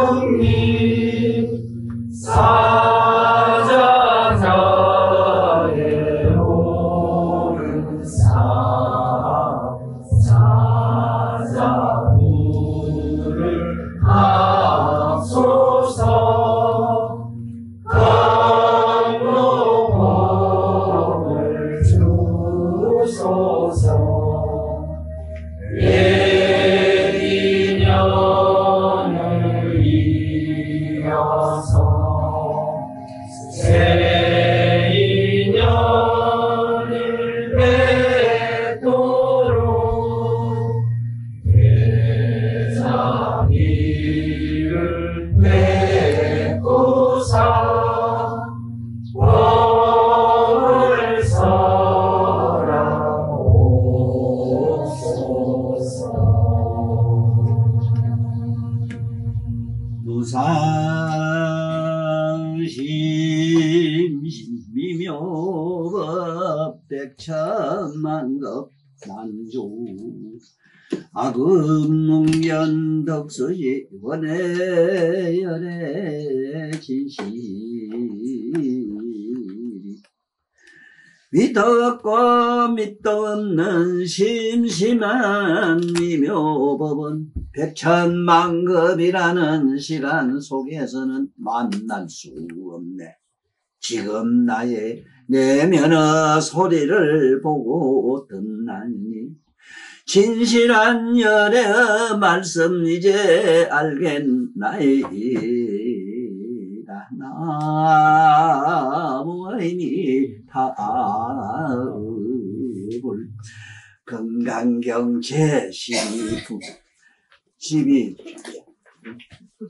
신수성님 사자자의 오른사 사자물을 하소서 강로복을 주소서 예기년을 이어서 새 인연을 맺도록 대자비를 베푸사 원을 설하옵소서. 무상심미묘법 백천만급 난조 악음문견덕수지 원해열의 진실이 믿도 없고 밑도 없는 심심한 미묘법은 백천만급이라는 시간 속에서는 만날 수 없네. 지금 나의 내면의 소리를 보고 듣나니 진실한 열의 말씀 이제 알겠나이다. 나무의니 다을 건강경 제12품 12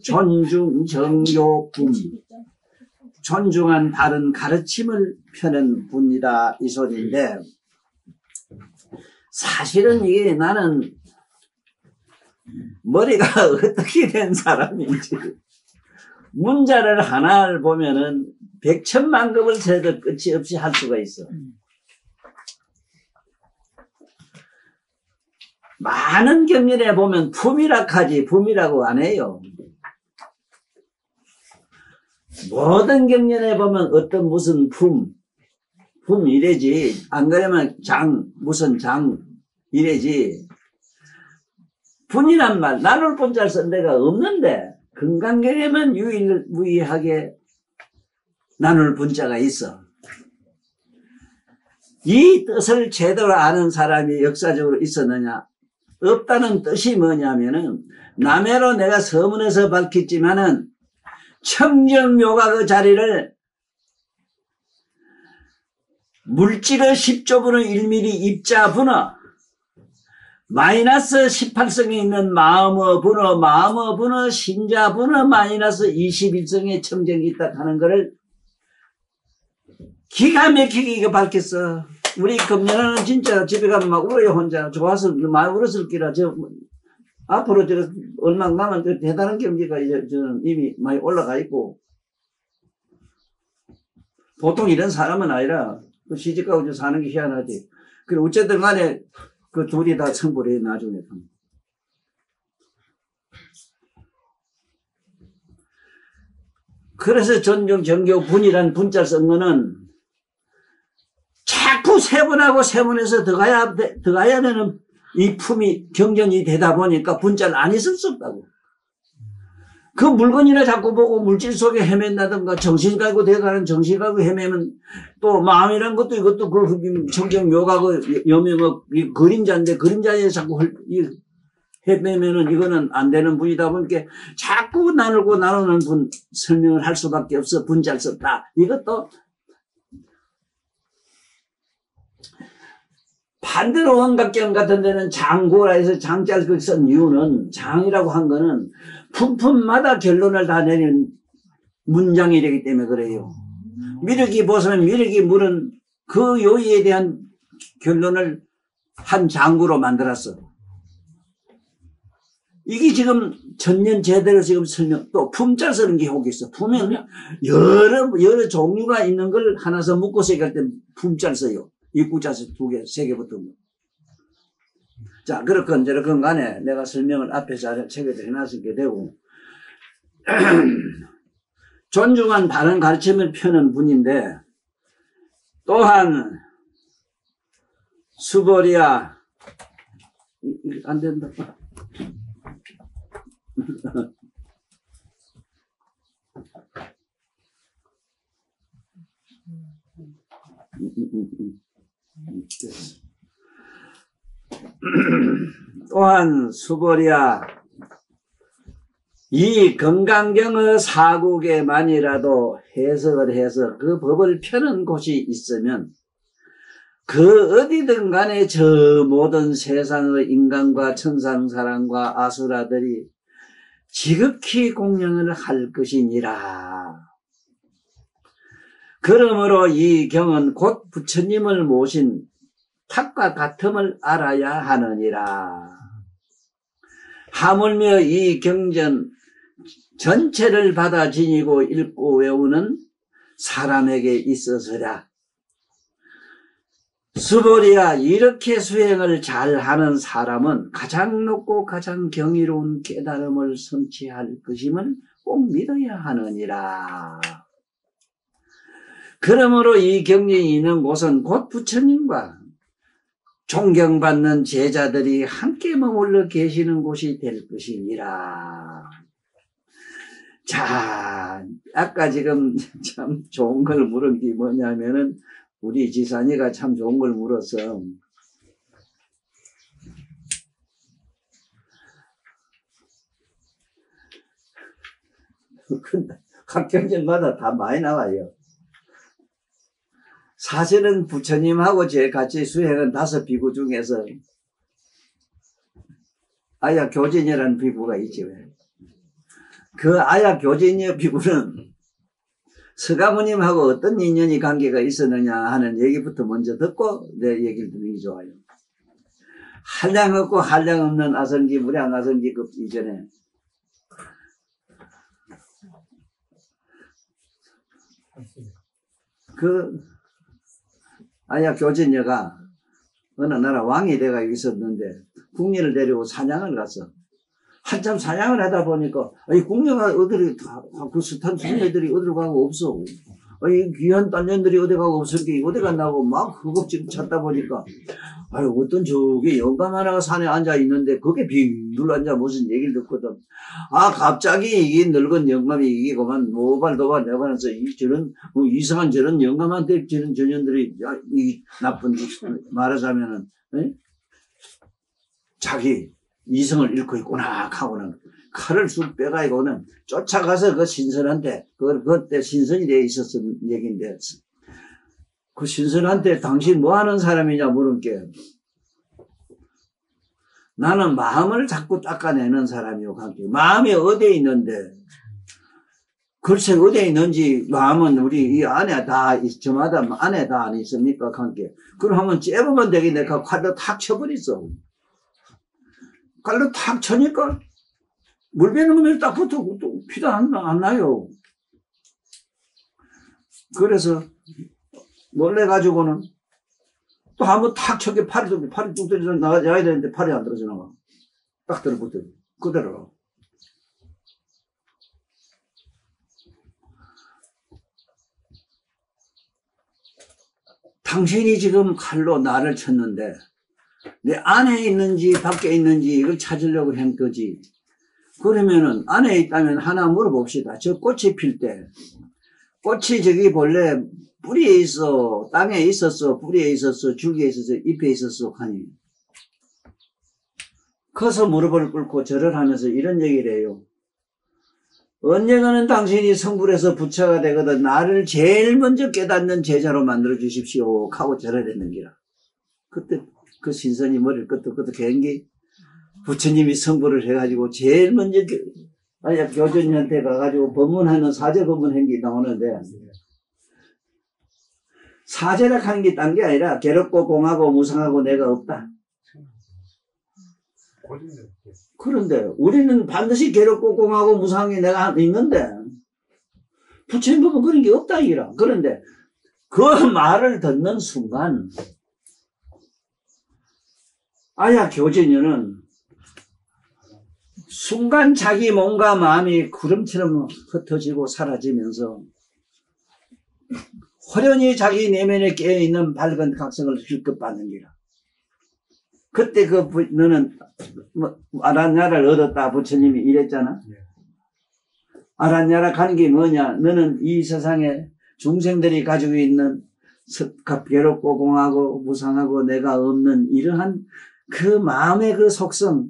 존중정교품 존중한 바른 가르침을 펴는 분이다 이 소리인데, 사실은 이게 나는 머리가 어떻게 된 사람인지 문자를 하나를 보면은 백천만급을 세도 끝이 없이 할 수가 있어. 많은 경전에 보면 품이라 하지 품이라고 안 해요. 모든 경전에 보면 어떤 무슨 품 이래지, 안 그러면 무슨 장 이래지. 분이란 말 나눌 분자를 쓴 데가 없는데 금강경에만 유일무이하게 나눌 분자가 있어. 이 뜻을 제대로 아는 사람이 역사적으로 있었느냐? 없다는 뜻이 뭐냐면은, 남해로 내가 서문에서 밝혔지만은 청정묘가 그 자리를 물질의 10조분의 1mm 입자 분어 마이너스 18성에 있는 마음의 분어 신자 분어 마이너스 21성의 청정이 있다 하는 것을 기가 막히게 이거 밝혔어. 우리 금년에는 진짜 집에 가면 막 울어요. 혼자 좋아서 많이 울었을 기라. 앞으로 얼마 남은 대단한 경기가 이제 저는 이미 많이 올라가 있고, 보통 이런 사람은 아니라 시집가고 사는 게 희한하지. 그리고 어쨌든 간에 그 둘이 다 성불을 해 나중에. 그래서 존중정교 분이란 분자를 쓴 거는 자꾸 세분하고 세분해서 들어가야 되는 이 품이 경전이 되다 보니까 분자를 안 있을 수 없다고. 그 물건이나 자꾸 보고 물질 속에 헤맨다든가 정신 가지고 대가는 정신 가지고 헤매면 또 마음이란 것도 이것도 그 정경 묘가고 여명의 그림자인데 그림자에 자꾸 헤매면은 이거는 안 되는 분이다 보니까 자꾸 나누는 분 설명을 할 수밖에 없어. 분자를 썼다. 이것도 반대로 원각경 같은 데는 장고라 해서 장자를 쓴 이유는, 장이라고 한 거는 품품마다 결론을 다 내는 문장이 되기 때문에 그래요. 미륵이 보시면 미륵이 물은 그 요의에 대한 결론을 한 장구로 만들었어. 이게 지금 천년 제대로 지금 설명, 또 품자 쓰는 게 혹 있어. 품은 여러 종류가 있는 걸 하나서 묶어서 얘기할 때 품자 써요. 입구자 두 개, 세 개 붙으면. 자, 그렇건 저렇건 간에 내가 설명을 앞에서 책에도 해놨게 되고, 존중한 바른 가르침을 펴는 분인데, 또한, 수보리아, 안 된다. 또한 수보리아 이 건강경의 사국에만이라도 해석을 해서 그 법을 펴는 곳이 있으면 그 어디든 간에 저 모든 세상의 인간과 천상사람과 아수라들이 지극히 공경을 할 것이니라. 그러므로 이 경은 곧 부처님을 모신 탑과 같음을 알아야 하느니라. 하물며 이 경전 전체를 받아 지니고 읽고 외우는 사람에게 있어서라. 수보리아 이렇게 수행을 잘하는 사람은 가장 높고 가장 경이로운 깨달음을 성취할 것임을 꼭 믿어야 하느니라. 그러므로 이 경전이 있는 곳은 곧 부처님과 존경받는 제자들이 함께 머물러 계시는 곳이 될 것이니라. 자, 아까 지금 참 좋은 걸 물은 게 뭐냐면은 우리 지산이가 참 좋은 걸 물었어. 각 경전마다 다 많이 나와요. 사실은 부처님하고 제 같이 수행한 5 비구 중에서 아야 교진이라는 비구가 있지. 그 아야 교진이 비구는 서가모님하고 어떤 인연이 관계가 있었느냐 하는 얘기부터 먼저 듣고 내 얘기를 듣는 게 좋아요. 한량 없고 한량 없는 아성기, 무량 아성기급 이전에 그 아야 교진녀가 어느 나라 왕이 돼가 있었는데 궁녀를 데리고 사냥을 갔어. 한참 사냥을 하다 보니까 이 궁녀가 어디를 그 숱한 궁녀들이 어디로 가고 없어. 이 귀한 딸년들이 어디 가고 없으니까 어디 갔나고 막 허겁지겁 찾다 보니까 아유 어떤 저기 영감 하나가 산에 앉아 있는데 거기에 빙 눌러앉아 무슨 얘기를 듣거든. 아 갑자기 이게 늙은 영감이 이게 그만 노발도발 내가면서 저런 이상한 저런 영감한테 저런 전현들이 이 나쁜 말하자면은 자기 이성을 잃고 있구나 하고는 칼을 쑥 빼가지고는 쫓아가서 그 신선한테 그때 신선이 되어 있었던 얘기인데 그 신선한테 당신 뭐 하는 사람이냐 물은 게 나는 마음을 자꾸 닦아내는 사람이요. 마음이 어디에 있는데 글쎄 어디에 있는지 마음은 우리 이 안에 다 저마다 안에 다 안 있습니까? 관계. 그럼 한번 째보면 되게 내가 칼로 탁 쳐버렸어. 칼로 탁 쳐니까 물 베는 거면 딱 붙어 또 피도 안 나요. 그래서 놀래가지고는 또 한번 탁 쳐게 팔이 뚝 떨어져 나가야 되는데 팔이 안 떨어져 나가. 딱 들어붙어. 그대로. 당신이 지금 칼로 나를 쳤는데 내 안에 있는지 밖에 있는지 이걸 찾으려고 한 거지. 그러면은 안에 있다면 하나 물어봅시다. 저 꽃이 필 때 꽃이 저기 본래 뿌리에 있어, 땅에 있었어, 뿌리에 있었어, 줄기에 있었어, 잎에 있었어 하니 커서 무릎을 꿇고 절을 하면서 이런 얘기를 해요. 언젠가는 당신이 성불해서 부처가 되거든 나를 제일 먼저 깨닫는 제자로 만들어 주십시오 하고 절을 했는 기라. 그때 그 신선이 머리를 끄덕끄덕 개인기 부처님이 성불을 해가지고 제일 먼저 아니 교주님한테 가가지고 법문하는 사제 법문한 게 나오는데 사제라 하는 게 딴 게 아니라 괴롭고 공하고 무상하고 내가 없다. 고정돼. 그런데 우리는 반드시 괴롭고 공하고 무상이 내가 있는데 부처님 보면 그런 게 없다 이라. 그런데 그 말을 듣는 순간 아야 교진이는 순간 자기 몸과 마음이 구름처럼 흩어지고 사라지면서 호련히 자기 내면에 깨어있는 밝은 각성을 실컷 받는 기라. 그때 너는 아란야를 얻었다 부처님이 이랬잖아. 아란야라 가는 게 뭐냐? 너는 이 세상에 중생들이 가지고 있는 괴롭고 공하고 무상하고 내가 없는 이러한 그 마음의 그 속성,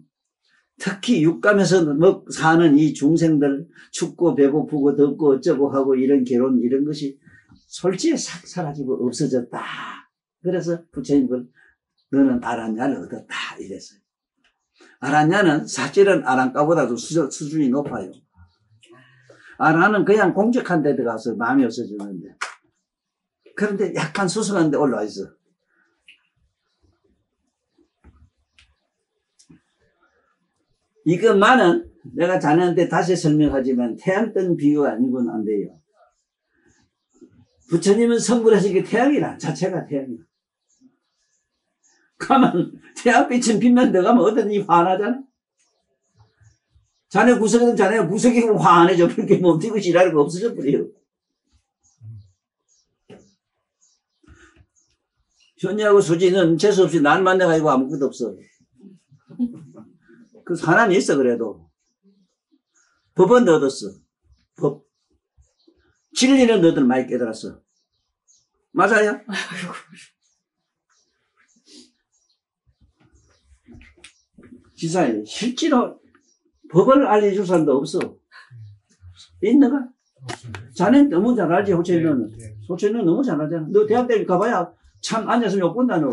특히 육감에서 사는 이 중생들 춥고 배고프고 덥고 어쩌고 하고 이런 괴로움 이런 것이 솔직히 싹 사라지고 없어졌다. 그래서 부처님은 너는 아란야를 얻었다 이랬어요. 아란야는 사실은 아란가보다도 수준이 높아요. 아란은 그냥 공적한 데 들어가서 마음이 없어지는데 그런데 약간 수승한 데 올라와 있어. 이것만은 내가 자네한테 다시 설명하지만 태양 뜬 비유가 아니고는 안 돼요. 부처님은 성불하신 게 태양이라 자체가 태양이라. 가만 태양빛은 빛만 들어가면 어떤지 화나잖아. 자네 구석이든 자네가 구석이고 화안해져 버리게 몸뛰고 지랄이 없어져 버려요. 현이하고 수지는 재수없이 날 만나가지고 아무것도 없어. 그 사람이 있어 그래도. 법은 얻었어. 법. 진리는 너들 많이 깨달았어. 맞아요? 지사님 실제로 법을 알려줄 사람도 없어. 있는가? 자네는 너무 잘 알지, 호철이는. 호철이는 너무 잘 알잖아. 너 대학 때 가봐야 참 앉아서 욕 본다, 너.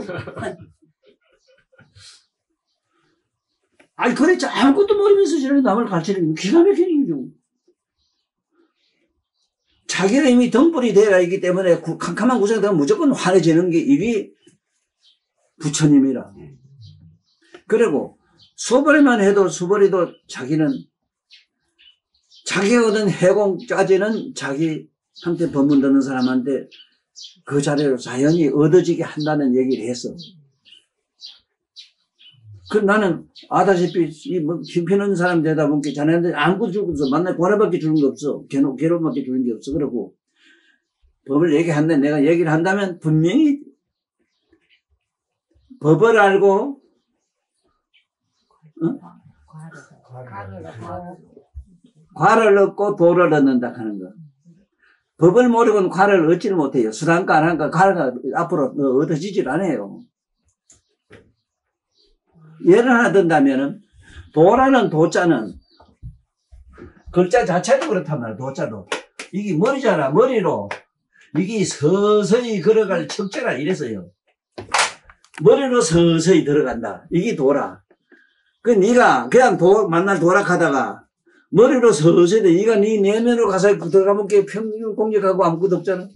아니, 그래, 아무것도 모르면서 저렇게 남을 가르치는 기가 막히는 거죠. 자기가 이미 등불이 되어 있기 때문에 캄캄한 구석에 되면 무조건 환해지는 게 이게 부처님이라. 그리고 수벌이만 해도 수벌이도 자기는 자기가 얻은 해공까지는 자기한테 법문 듣는 사람한테 그 자리로 자연히 얻어지게 한다는 얘기를 했어. 그 나는 아다시피 힘 피는 사람 되다 보니까 자네한테 아무것도 주고 없어. 만날 권한밖에 주는 게 없어. 괴로움밖에 주는 게 없어. 그러고 법을 얘기하는데 내가 얘기를 한다면 분명히 법을 알고 과를 얻고 도를 얻는다 하는 거. 법을 모르고는 과를 얻지를 못해요. 수단가 안 한가 과가 앞으로 얻어지질 않아요. 예를 하나 든다면은 도라는 도자는 글자 자체도 그렇단 말이야. 도자도 이게 머리잖아. 머리로 이게 서서히 걸어갈 척자라 이래서요. 머리로 서서히 들어간다. 이게 도라. 그 네가 그냥 만날 도락하다가 머리로 서서히 네가 네 내면으로 가서 들어가면 게 평균 공격하고 아무것도 없잖아.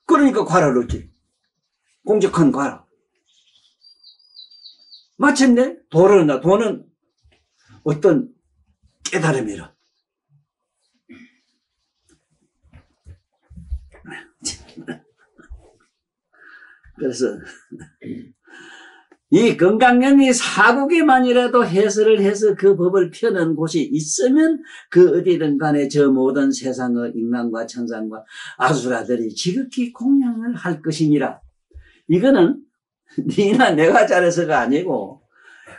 그러니까 과를 얻지. 공격한 과라. 마침내 도를 얻는다. 도는 어떤 깨달음이라. 그래서 이 건강염이 사국에만이라도 해설을 해서 그 법을 펴는 곳이 있으면 그 어디든 간에 저 모든 세상의 인간과 천상과 아수라들이 지극히 공양을 할 것이니라. 이거는 니나 내가 잘해서가 아니고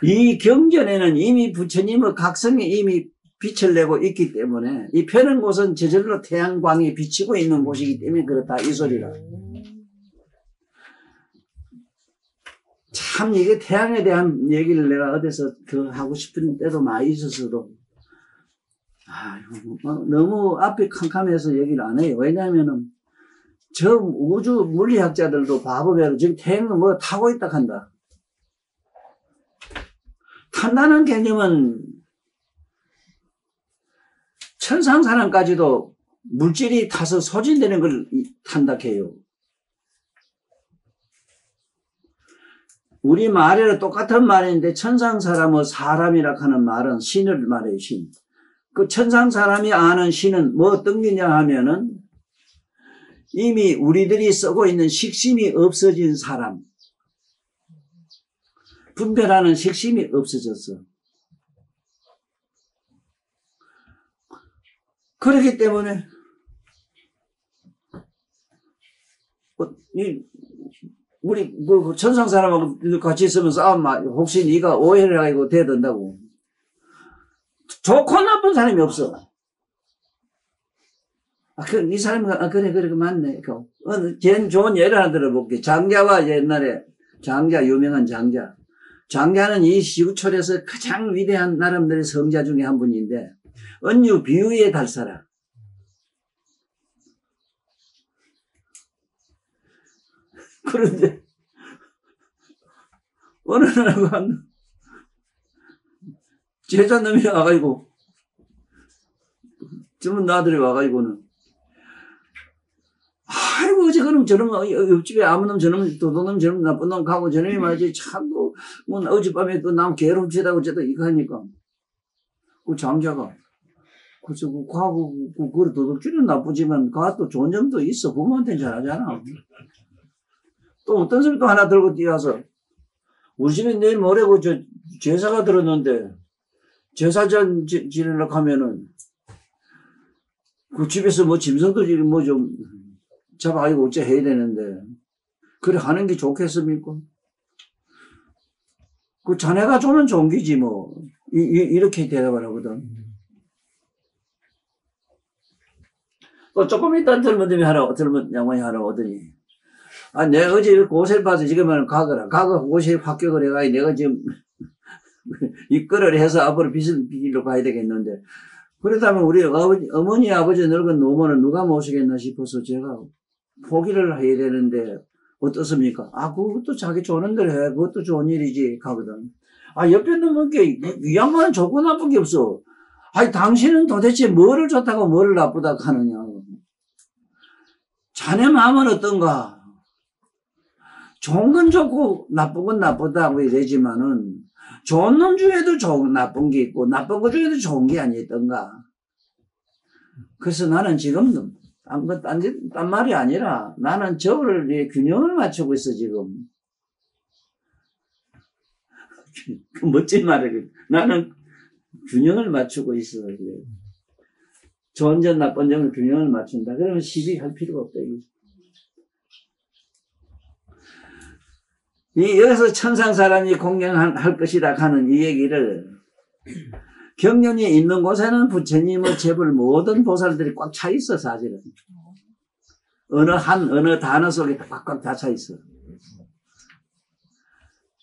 이 경전에는 이미 부처님의 각성이 이미 빛을 내고 있기 때문에 이 펴는 곳은 저절로 태양광이 비치고 있는 곳이기 때문에 그렇다 이 소리라. 참 이게 태양에 대한 얘기를 내가 어디서 하고 싶은 때도 많이 있었어도 너무 앞이 캄캄해서 얘기를 안 해요. 왜냐하면은 저 우주 물리학자들도 바보배로 지금 태양은 뭐 타고 있다 한다. 탄다는 개념은 천상 사람까지도 물질이 타서 소진되는 걸 탄다 해요. 우리 말이랑 똑같은 말인데 천상 사람의 사람이라 하는 말은 신을 말해요. 신. 그 천상 사람이 아는 신은 뭐 어떤 게냐 하면은 이미 우리들이 쓰고 있는 식심이 없어진 사람. 분별하는 식심이 없어졌어. 그렇기 때문에 우리 그 천상 사람하고 같이 있으면 싸움 혹시 네가 오해를 하고 대든다고. 좋고 나쁜 사람이 없어. 이 사람이 그래 맞네. 제일 좋은 예를 하나 들어볼게. 장자와 옛날에 장자 유명한 장자. 장자는 이 시구철에서 가장 위대한 나름들의 성자 중에 한 분인데 은유 비유의 달사라. 그런데 어느 날 제자놈이 와가지고 젊은 나들이 와가지고는 아이고 어제 그놈 저놈 옆집에 아무 놈 저놈 도둑놈 저놈 나쁜 놈 가고 저놈이 말이지 참뭐 어젯밤에 또 남 괴롭히다고 어쨌든 이거 하니까 그 장자가 그래서 그거 도둑질은 나쁘지만 그것도 좋은 점도 있어. 부모한테는 잘하잖아. 또 어떤 사람이 또 하나 들고 뛰어서 우리 집에 내일 모레고 저 제사가 들었는데 제사전 지내려고 하면은 그 집에서 뭐 짐승도 뭐 좀 잡아가지고 어째 해야 되는데 그래 하는 게 좋겠습니까? 그 자네가 주면 좋은 기지 뭐 이렇게 대답을 하거든. 또 조금 있다 젊은 양반이 하나 오더니 내가 어제 고세를 봐서 지금은 가거라. 고세 합격을 해가지고 내가 지금 입거를 해서 앞으로 빚을 빌러 가야 되겠는데 그렇다면 우리 어머니 아버지 늙은 노모는 누가 모시겠나 싶어서 제가 포기를 해야 되는데 어떻습니까? 그것도 자기 좋은 대로 해. 그것도 좋은 일이지 가거든. 옆에 놈은 이 양반은 좋고 나쁜 게 없어. 당신은 도대체 뭐를 좋다고 뭐를 나쁘다고 하느냐. 자네 마음은 어떤가? 좋은 건 좋고 나쁜 건 나쁘다고 이러지만은 좋은 놈 중에도 나쁜 게 있고 나쁜 것 중에도 좋은 게 아니었던가. 그래서 나는 지금 딴 말이 아니라 나는 저를 균형을 맞추고 있어 지금. 그 멋진 말이에요. 나는 균형을 맞추고 있어. 좋은 점 나쁜 점을 균형을 맞춘다. 그러면 시비할 필요가 없다. 여기서 천상 사람이 공경할 것이다 하는 이 얘기를 경륜이 있는 곳에는 부처님의 제불 모든 보살들이 꽉 차 있어 사실은. 어느 단어 속에 꽉꽉 다 차 있어.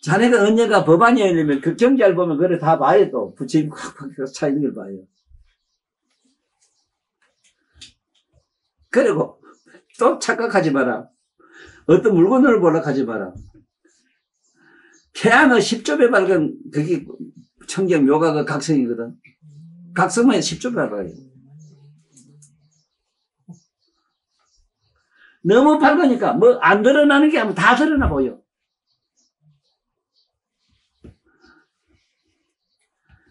자네가 언제가 법안이 열리면 그 경잘 보면 그래 다 봐요. 또 부처님 꽉꽉 차 있는 걸 봐요. 그리고 또 착각하지 마라. 어떤 물건을 보려고 하지 마라. 태양의 10조 배 밝은 그게 청경 묘가가 각성이거든. 각성만 10조 배 밝아요. 너무 밝으니까 뭐 안 드러나는 게 아니면 다 드러나 보여.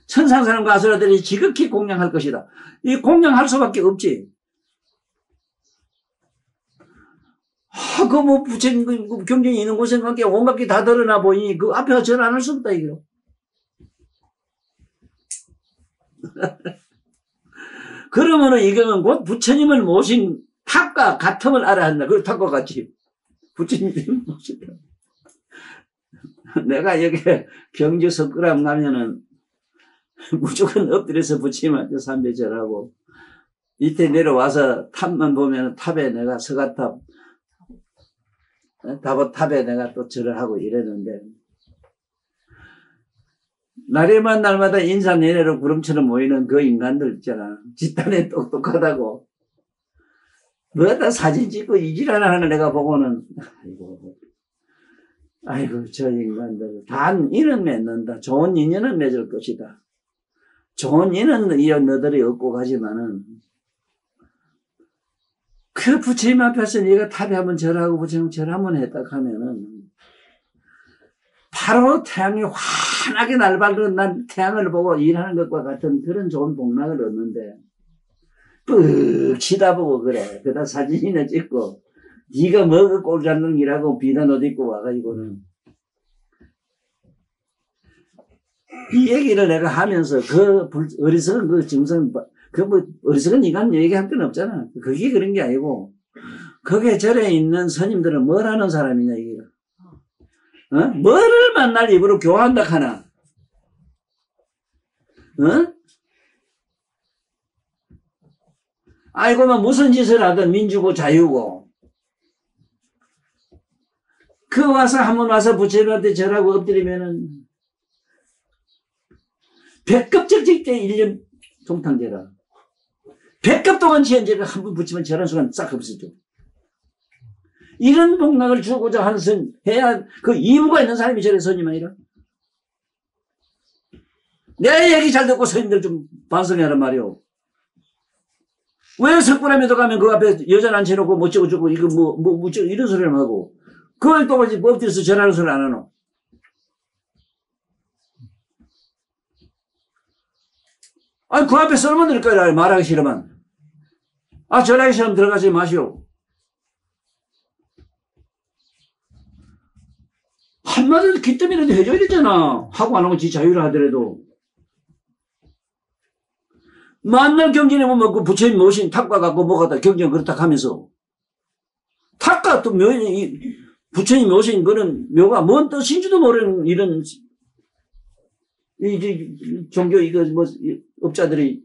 천상 사람과 아수라들이 지극히 공양할 것이다. 이 공양할 수밖에 없지. 뭐 부처님 경전이 있는 곳에 관계 온갖 게 다 드러나 보이니 그 앞에 절 안 할 수 없다 이거. 그러면은 이거는 곧 부처님을 모신 탑과 같음을 알아야 한다. 그 탑과 같이 부처님을 모신다. 내가 여기 경주 석굴암 가면은 무조건 엎드려서 부처님한테 삼배절하고 이때 내려와서 탑만 보면 탑에 내가 서가탑 탑에 내가 또 절을 하고 이랬는데 날마다 인사 내내로 구름처럼 모이는 그 인간들 있잖아. 집단에 똑똑하다고 뭐다 사진 찍고 이질 하는 내가 보고는 아이고 저 인간들 단 인은 맺는다. 좋은 인연은 맺을 것이다. 좋은 인은 이어 너들이 얻고 가지만은 그 부처님 앞에서 네가 탑에 한번 절하고 부처님 절 한번 했다 하면은 하루 태양이 환하게 날발른 난 태양을 보고 일하는 것과 같은 그런 좋은 복락을 얻는데 ปึ๊ 치다보고 그래. 그다 사진이나 찍고 네가 뭐그 꼴 잡는 일하고 비단 옷 입고 와가지고는 이 얘기를 내가 하면서 그 어리석은 그 증상 뭐 어리석은 인간 얘기할 건 없잖아. 그게 그런 게 아니고 거기에 절에 있는 스님들은 뭘 하는 사람이냐 이게. 뭐를 만날 입으로 교환다 하나. 아이고만 무슨 짓을 하든 민주고 자유고. 그 와서 한번 와서 부처님한테 절하고 엎드리면은 백급절직 때 1년 동탕제라. 100급 동안 지연제를 한 번 붙이면 절한 순간 싹 없어져. 이런 복락을 주고자 하는 선, 해야 그 이무가 있는 사람이 저래 스님 아니라. 내 얘기 잘 듣고 스님들 좀 반성해란 말이오. 왜 석굴암에도 가면 그 앞에 여자 앉혀놓고 뭐 찍어주고 이거 뭐 이런 소리를 하고 그걸 또 엎드려서 절하는 소리를 안 하노. 아니, 그 앞에 썰면 될 거야, 말하기 싫으면. 절하기 싫으면 들어가지 마시오. 한마디로 귀뜸이라도 해줘야 되잖아. 하고 안 하고 지 자유를 하더라도. 만날 경전에 보면 그 부처님 모신 탁과 갖고 뭐가 경전 그렇다 하면서. 탁과 또 부처님 모신 그런 묘가 뭔 뜻인지도 모르는 이런 종교 업자들이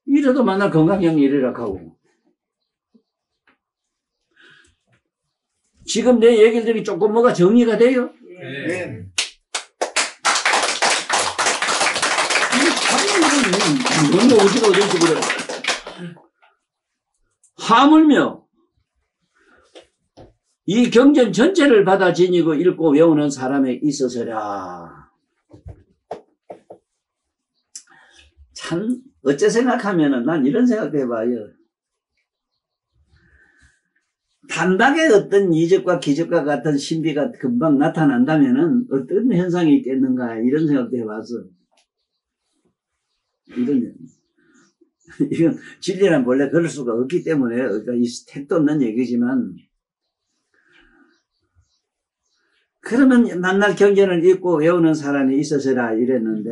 이래도 만날 건강형 이래라 하고. 지금 내 얘기들이 조금 뭐가 정리가 돼요? 네. 너무 어디가 어딘지 그래. 하물며 이 경전 전체를 받아 지니고 읽고 외우는 사람에 있어서라. 참 어째 생각하면은 난 이런 생각도 해봐요. 단박에 어떤 이적과 기적과 같은 신비가 금방 나타난다면은 어떤 현상이 있겠는가 이런 생각도 해봤어. 이건 진리란 본래 그럴 수가 없기 때문에 그러니까 이 택도 없는 얘기지만 그러면 만날 경전을 읽고 외우는 사람이 있어서라 이랬는데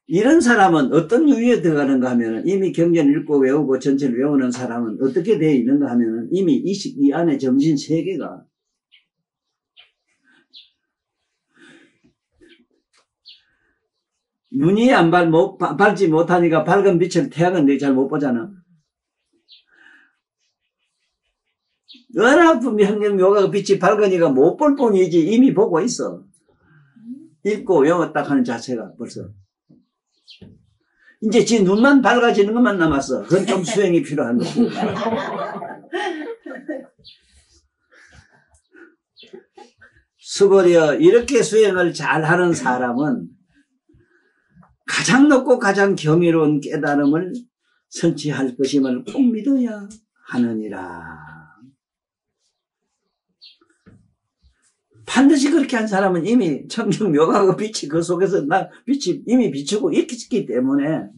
이런 사람은 어떤 유의에 들어가는가 하면 이미 경전을 읽고 외우고 전체를 외우는 사람은 어떻게 되어 있는가 하면 이미 이 안에 정신 세계가 눈이 밝지 못하니까 밝은 빛을 태양은 잘 못 보잖아. 은하품 형경묘가 빛이 밝으니까 못 볼 뿐이지 이미 보고 있어. 읽고 외웠다 하는 자체가 벌써. 이제 지 눈만 밝아지는 것만 남았어. 그건 좀 수행이 필요한 거고. 수고려 이렇게 수행을 잘하는 사람은 가장 높고 가장 경이로운 깨달음을 선취할 것임을 꼭 믿어야 하느니라. 반드시 그렇게 한 사람은 이미 청정 묘가고 빛이 그 속에서 빛이 이미 비추고 있기 때문에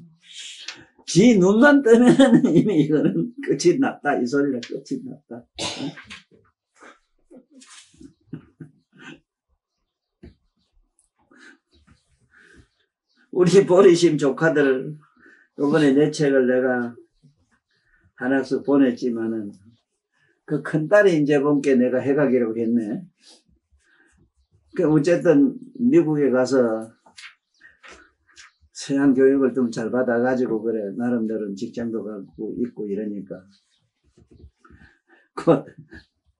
지 눈만 뜨면 이미 이거는 끝이 났다. 이 소리가 끝이 났다. 우리 보리심 조카들 이번에 내 책을 내가 하나씩 보냈지만은 그 큰딸이 이제 본게 내가 해가기라고 했네. 그 어쨌든 미국에 가서 서양 교육을 좀 잘 받아가지고 그래 나름대로 직장도 갖고 있고 이러니까 그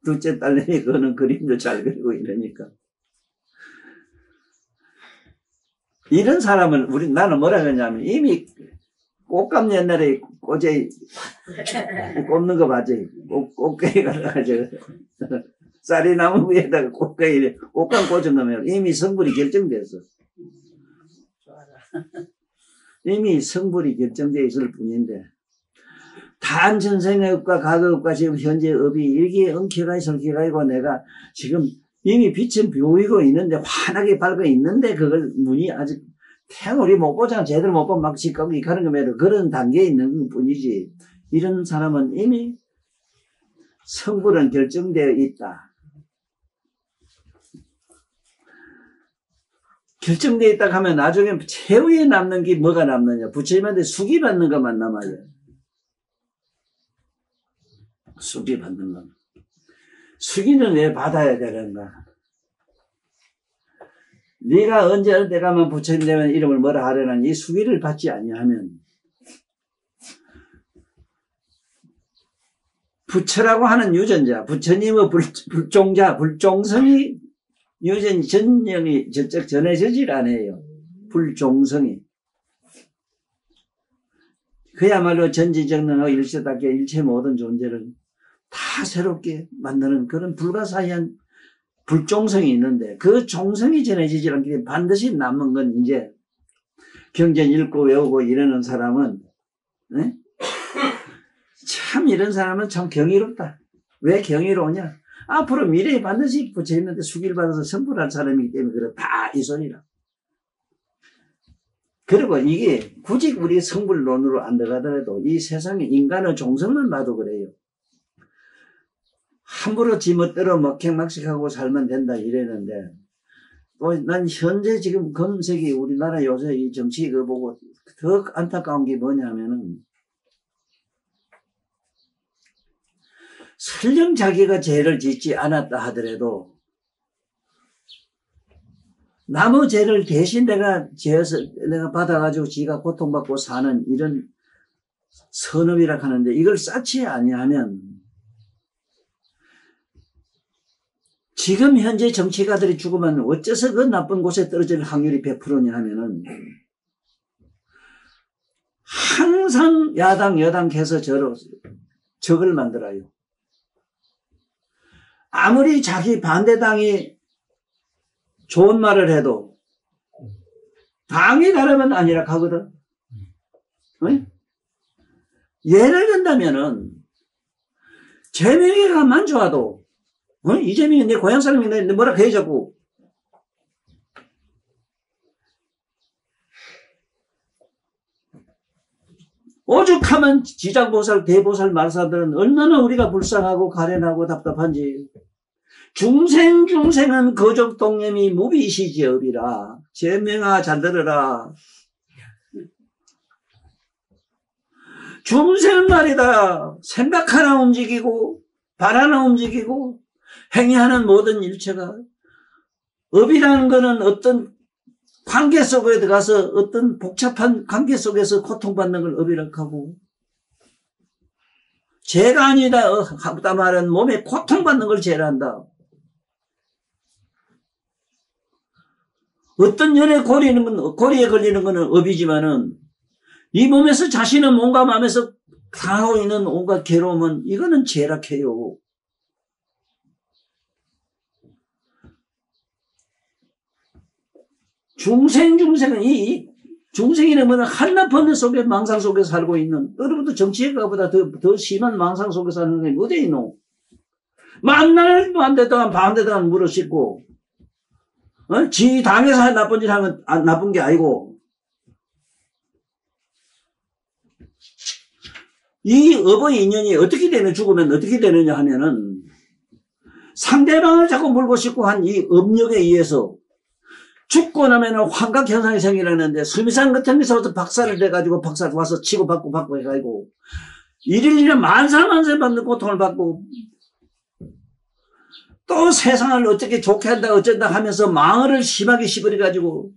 둘째 딸내미 그거는 그림도 잘 그리고 이러니까 이런 사람을 나는 뭐라 그러냐면 이미 꽃감 옛날에 꽃에 꽂는 거 맞지? 꽃게가 가지고 쌀이 나무 위에다가 꽃감 꽂은 거면 이미 성불이 결정됐어. 이미 성불이 결정되어 있을 뿐인데 단전생의 업과 과거 업과 지금 현재 업이 이렇게 엉켜가 설켜가지고 내가 지금 이미 빛은 보이고 있는데 환하게 밝아 있는데 그걸 문이 아직 태물이 못 보잖아. 제대로 못 보면 막 직각이 가는 거면 그런 단계에 있는 것 뿐이지. 이런 사람은 이미 성불은 결정되어 있다. 결정되어 있다 하면 나중에 최후에 남는 게 뭐가 남느냐. 부처님한테 수기 받는 것만 남아요. 수기 받는 것. 수기는 왜 받아야 되는가? 네가 언제 어디 가면 부처님 되면 이름을 뭐라 하려는 이 수기를 받지 아니하면 부처라고 하는 유전자, 부처님의 불종자, 불종성이 유전 전령이 저쪽 전해지질 않아요. 불종성이. 그야말로 전지전능하고 일체답게 일체 모든 존재를 다 새롭게 만드는 그런 불가사의한 불종성이 있는데 그 종성이 전해지지 않기 때문에 반드시 남은 건 이제 경전 읽고 외우고 이러는 사람은 네? 참 이런 사람은 참 경이롭다. 왜 경이로우냐? 앞으로 미래에 반드시 부처님한테 수기를 받아서 성불할 사람이기 때문에 그래 다 이 소리라. 그리고 이게 굳이 우리 성불론으로 안 들어가더라도 이 세상에 인간의 종성만 봐도 그래요. 함부로 지멋대로 먹행막식하고 살면 된다 이랬는데 난 현재 지금 검색이 우리나라 요새 이 정치 그거 보고 더 안타까운 게 뭐냐면은 설령 자기가 죄를 짓지 않았다 하더라도 남의 죄를 대신 내가 받아가지고 지가 고통받고 사는 이런 선업이라 하는데 이걸 쌓지 아니하면 지금 현재 정치가들이 죽으면 어째서 그 나쁜 곳에 떨어질 확률이 100%냐 하면은 항상 야당 여당해서 적을 만들어요. 아무리 자기 반대당이 좋은 말을 해도 당이 다르면 아니라 하거든. 응? 예를 든다면은 재명이가만 좋아도 이재명이 내 고향 사람인데 뭐라 해 자꾸. 오죽하면 지장보살 대보살 말사들은 얼마나 우리가 불쌍하고 가련하고 답답한지. 중생은 거족동념이 무비시지업이라. 재명아 잘 들어라. 중생은 말이다. 생각 하나 움직이고 발 하나 움직이고 행위하는 모든 일체가 업이라는 것은 어떤 관계 속에 들어가서 어떤 복잡한 관계 속에서 고통받는 걸 업이라고 하고 죄가 아니다 하다 말은 몸에 고통받는 걸 죄란다. 어떤 연애 고리에 걸리는 것은 업이지만은 이 몸에서 자신의 몸과 마음에서 당하고 있는 온갖 괴로움은 이거는 죄락해요. 중생은 이 중생이라면 한낱번뇌 속에 망상 속에 살고 있는 여러분도 정치가보다 더 심한 망상 속에 사는 게 어디에 있노? 만날 반대당한 물어씻고 지 당에서 나쁜 짓 하면 나쁜 게 아니고 이 업의 인연이 어떻게 죽으면 어떻게 되느냐 하면은 상대방을 자꾸 물고 씻고 한 이 업력에 의해서 죽고 나면은 환각 현상이 생기라는데 수미산 같은 데서부터 박살을 내가지고 박살 와서 치고 받고 해가지고 일일이 만사만세 받는 고통을 받고 또 세상을 어떻게 좋게 한다 어쩐다 하면서 망을을 심하게 씹어가지고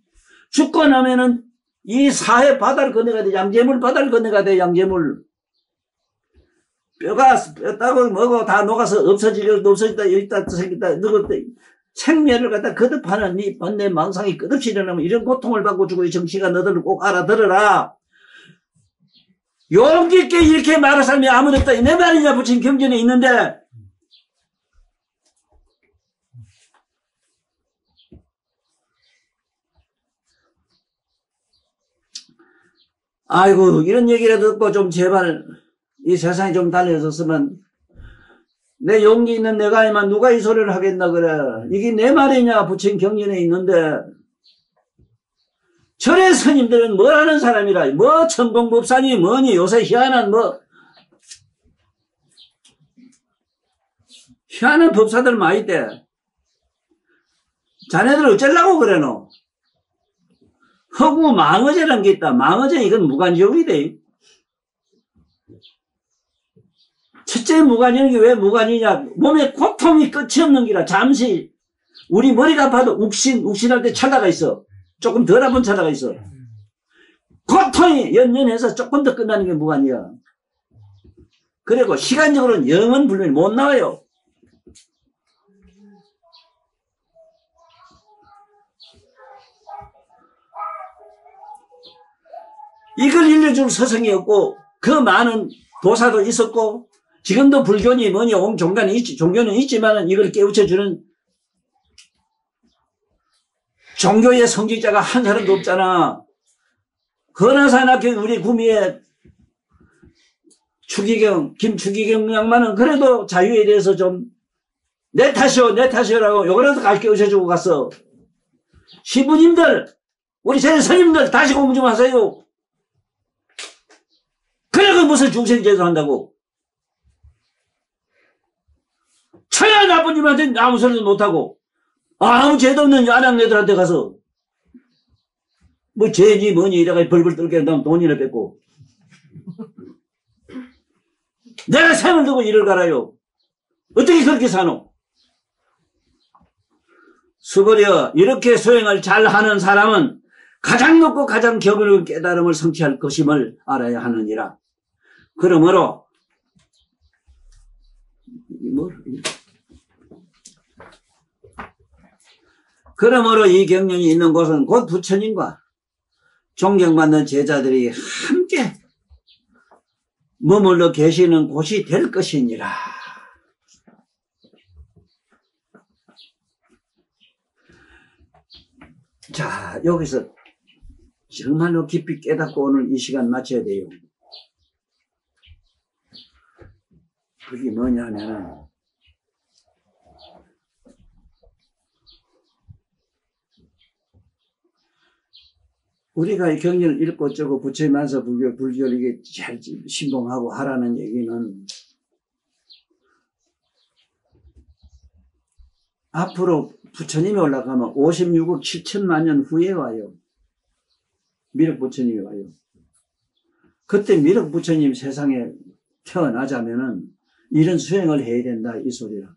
죽고 나면은 이 사회 바다를 건너가야 돼. 양재물 바다를 건너가야 돼. 양재물 뼈가 따고 뭐고 다 녹아서 없어지다 여기다 생기다 누구 생명을 갖다 거듭하는 이 번뇌 망상이 끝없이 일어나면 이런 고통을 받고 죽고 이 정치가 너들을 꼭 알아들어라. 용기 있게 이렇게 말할 사람이 아무도 없다. 내 말이냐 부친 경전에 있는데 아이고 이런 얘기라도 듣고 좀 제발 이 세상이 좀 달라졌으면 내 용기 있는 내가 아니면 누가 이 소리를 하겠나 그래. 이게 내 말이냐 부처님 경전에 있는데 절의 스님들은 뭘 하는 사람이라 뭐 천공법산이 뭐니 요새 희한한 뭐 희한한 법사들 많이 있대. 자네들 어쩌려고 그래 너. 허구 망어제라는 게 있다. 망어제 이건 무간지옥이돼. 첫째 무간지옥이 왜 무간이냐. 몸에 고통이 끝이 없는 기라. 잠시 우리 머리가 아파도 욱신할 때 차다가 있어. 조금 덜 아픈 차다가 있어. 고통이 연연해서 조금 더 끝나는 게 무간이야. 그리고 시간적으로는 영원 불면이 못 나와요. 이걸 일러줄 서성이 없고 그 많은 도사도 있었고 지금도 불교니 뭐니 온 종교는 있지만 이걸 깨우쳐주는 종교의 성직자가 한 사람도 없잖아. 건하사나 우리 구미의 김추기경 양반은 그래도 자유에 대해서 좀 내 탓이요라고 요거라도 가르쳐주고 갔어. 시부님들 우리 제스님들 다시 공부 좀 하세요. 그래가 무슨 중생제도 한다고. 천하 나쁜님한테 아무 소리도 못하고 아무 죄도 없는 아낙네들한테 가서 뭐 죄니 뭐니 이래가 벌벌 떨게 한다면 돈이나 뺏고 내가 생을 두고 일을 갈아요. 어떻게 그렇게 사노? 수버려 이렇게 수행을 잘하는 사람은 가장 높고 가장 격은 깨달음을 성취할 것임을 알아야 하느니라. 그러므로 이 경륜이 있는 곳은 곧 부처님과 존경받는 제자들이 함께 머물러 계시는 곳이 될 것이니라. 자, 여기서 정말로 깊이 깨닫고 오늘 이 시간 마쳐야 돼요. 그게 뭐냐면 우리가 이 경전을 읽고 어쩌고 부처님 안서 불교를 이게 잘 신봉하고 하라는 얘기는 앞으로 부처님이 올라가면 56억 7천만 년 후에 와요. 미륵 부처님이 와요. 그때 미륵 부처님 세상에 태어나자면은 이런 수행을 해야 된다 이 소리라.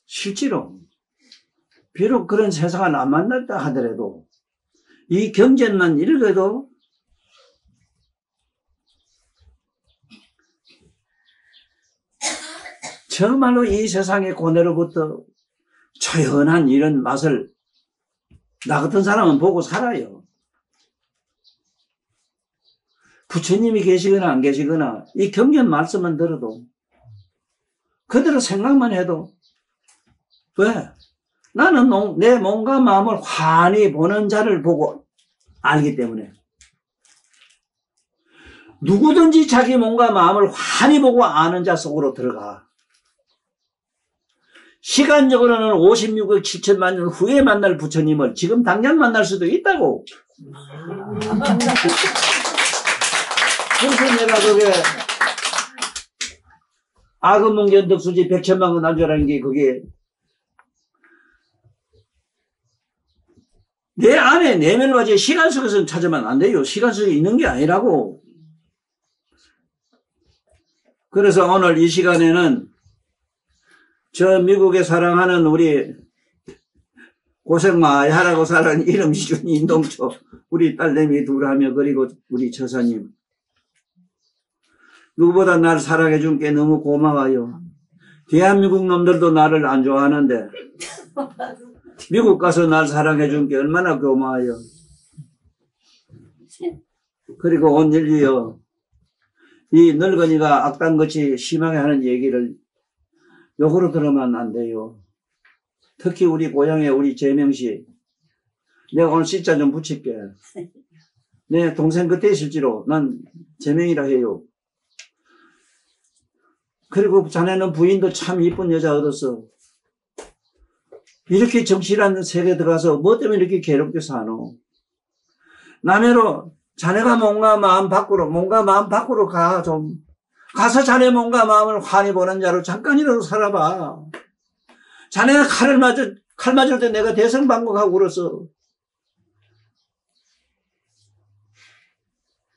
실제로 비록 그런 세상을 안 만났다 하더라도 이 경전만 읽어도 정말로 이 세상의 고뇌로부터 초연한 이런 맛을 나 같은 사람은 보고 살아요. 부처님이 계시거나 안 계시거나 이 경전 말씀만 들어도 그대로 생각만 해도 왜? 나는 내 몸과 마음을 환히 보는 자를 보고 알기 때문에 누구든지 자기 몸과 마음을 환히 보고 아는 자 속으로 들어가. 시간적으로는 56억 7천만 년 후에 만날 부처님을 지금 당장 만날 수도 있다고. 그래서 내가 그게 악음문견덕수지 100천만 원 난조라는 게 그게 내 안에 내면을 가지고 시간 속에서는 찾으면 안 돼요. 시간 속에 있는 게 아니라고. 그래서 오늘 이 시간에는 저 미국에 사랑하는 우리 고생 많이 하라고 살아는 이름 시준 인동초 우리 딸내미 둘하며 그리고 우리 처사님 누구보다 나를 사랑해 준 게 너무 고마워요. 대한민국 놈들도 나를 안 좋아하는데 미국 가서 날 사랑해 준 게 얼마나 고마워요. 그리고 온 인류여 이 늙은이가 악당같이 심하게 하는 얘기를 욕으로 들으면 안 돼요. 특히 우리 고향의 우리 재명씨 내가 오늘 시자 좀 붙일게. 내 동생 곁에 실지로 난 제명이라 해요. 그리고 자네는 부인도 참 이쁜 여자 얻었어. 이렇게 정치라는 세계에 들어가서 뭐 때문에 이렇게 괴롭게 사노? 남해로 자네가 뭔가 마음 밖으로 가 좀. 가서 자네 몸과 마음을 환히 보는 자로 잠깐이라도 살아봐. 자네가 칼 맞을 때 내가 대성방곡하고 울었어.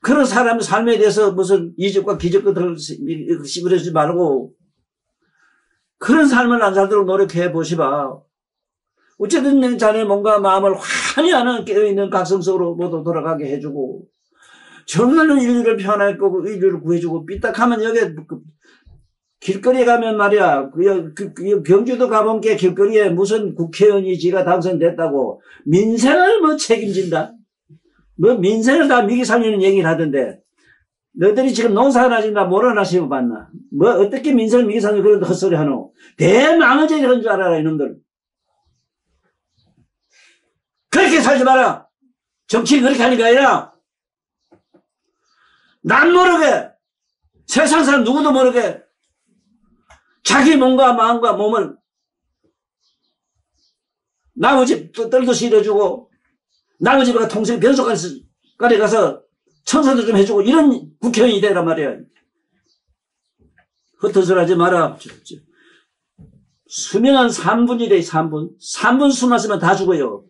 그런 사람의 삶에 대해서 무슨 이적과 기적을 씹으려지 말고 그런 삶을 안 살도록 노력해 보시봐. 어쨌든 자네 몸과 마음을 환히 하는 깨어있는 각성성으로 모두 돌아가게 해주고 정말로 인류를 편할 거고 인류를 구해주고 삐딱하면 여기 길거리에 가면 말이야 경주도 가본 게 길거리에 무슨 국회의원이 지가 당선됐다고 민생을 뭐 책임진다 뭐 민생을 다 미기 살리는 얘기를 하던데 너희들이 지금 농사나 지금 다 뭐라나 씹어봤나 뭐 어떻게 민생을 미기 살리는 그런 헛소리 하노 대망어제 이런 줄 알아라 이놈들 그렇게 살지 마라 정치 그렇게 하는 게 아니라 난 모르게 세상 사람 누구도 모르게 자기 몸과 마음과 몸을 남의 집 떨도 실어주고 남의 집에 가 통생 변속관에 가서 청소도 좀 해주고 이런 국회의원이 되란 말이야. 흩어져 하지 마라. 수명은 3분이래 3분. 3분 숨 마시면 다 죽어요.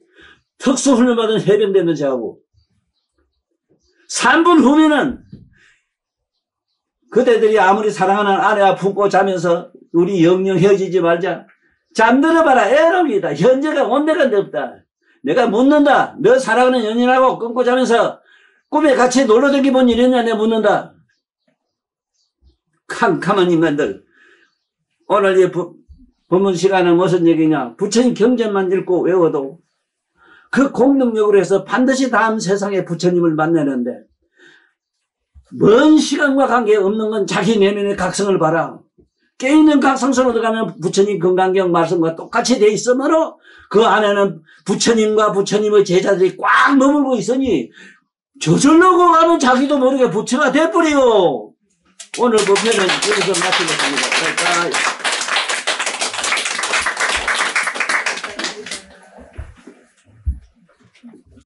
특수훈련 받은 해병대는 저하고 3분 후면은 그대들이 아무리 사랑하는 아내와 품고 자면서 우리 영영 헤어지지 말자. 잠들어봐라. 에러기다. 현재가 온데간데 없다. 내가 묻는다. 너 사랑하는 연인하고 끊고 자면서 꿈에 같이 놀러다니 본 일이냐 내가 묻는다. 캄캄한 인간들. 오늘 이 본문 시간은 무슨 얘기냐. 부처님 경전만 읽고 외워도 그 공능력으로 해서 반드시 다음 세상에 부처님을 만나는데 먼 시간과 관계없는 건 자기 내면의 각성을 봐라. 깨있는 각성선으로 들어가면 부처님 건강경 말씀과 똑같이 돼 있으므로 그 안에는 부처님과 부처님의 제자들이 꽉 머물고 있으니 저절로 가면 자기도 모르게 부처가 돼버려요. 오늘 법회는 여기서 마치겠습니다.